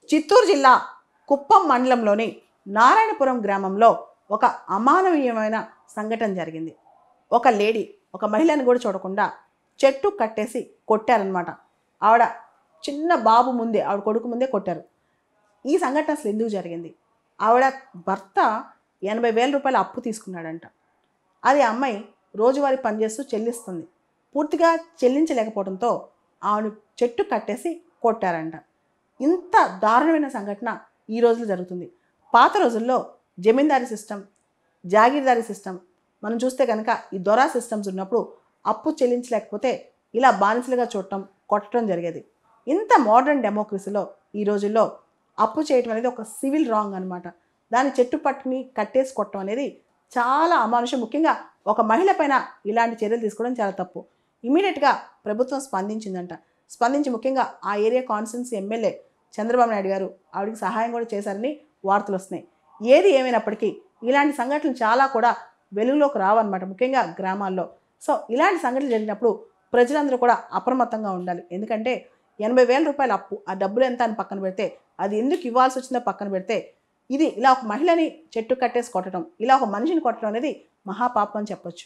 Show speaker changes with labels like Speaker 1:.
Speaker 1: చిత్తూరు జిల్లా కుప్పం మండలంలోని నారాయణపురం గ్రామంలో ఒక అమానవీయమైన సంఘటన జరిగింది. ఒక లేడీ ఒక మహిళను కూడా చూడకుండా చెట్టు కట్టేసి కొట్టారనమాట. ఆవిడ చిన్న బాబు ముందే, ఆవిడ కొడుకు ముందే కొట్టారు. ఈ సంఘటన అసలు ఎందుకు జరిగింది? ఆవిడ భర్త 80,000 రూపాయలు అప్పు తీసుకున్నాడంట. అది అమ్మాయి రోజువారీ పనిచేస్తూ చెల్లిస్తుంది. పూర్తిగా చెల్లించలేకపోవడంతో ఆవిడ చెట్టు కట్టేసి కొట్టారంట. ఇంత దారుణమైన సంఘటన ఈ రోజులో జరుగుతుంది. పాత రోజుల్లో జమీందారీ సిస్టమ్, జాగీర్దారీ సిస్టమ్ మనం చూస్తే కనుక ఈ దొరా సిస్టమ్స్ ఉన్నప్పుడు అప్పు చెల్లించలేకపోతే ఇలా బానిసలుగా చూడటం, కొట్టడం జరిగేది. ఇంత మోడర్న్ డెమోక్రసీలో ఈ రోజుల్లో అప్పు చేయటం అనేది ఒక సివిల్ రాంగ్ అనమాట. దాని చెట్టు పట్టుని కట్టేసి కొట్టడం అనేది చాలా అమానుషం. ముఖ్యంగా ఒక మహిళ పైన ఇలాంటి చర్యలు తీసుకోవడం చాలా తప్పు. ఇమీడియట్గా ప్రభుత్వం స్పందించిందంట. స్పందించి ముఖ్యంగా ఆ area constituency MLA Chandrababu Naidu గారు ఆవిడకి సహాయం కూడా చేశారని వార్తలు వస్తున్నాయి. ఏది ఏమైనప్పటికీ ఇలాంటి సంఘటనలు చాలా కూడా వెలుగులోకి రావన్నమాట, ముఖ్యంగా గ్రామాల్లో. సో ఇలాంటి సంఘటనలు జరిగినప్పుడు ప్రజలందరూ కూడా అప్రమత్తంగా ఉండాలి. ఎందుకంటే 80,000 రూపాయల అప్పు, ఆ డబ్బులు ఎంత అని పక్కన పెడితే, అది ఎందుకు ఇవ్వాల్సి వచ్చిందో పక్కన పెడితే, ఇది ఇలా ఒక మహిళని చెట్టు కట్టేసి కొట్టడం, ఇలా ఒక మనిషిని కొట్టడం అనేది మహాపాపం అని చెప్పొచ్చు.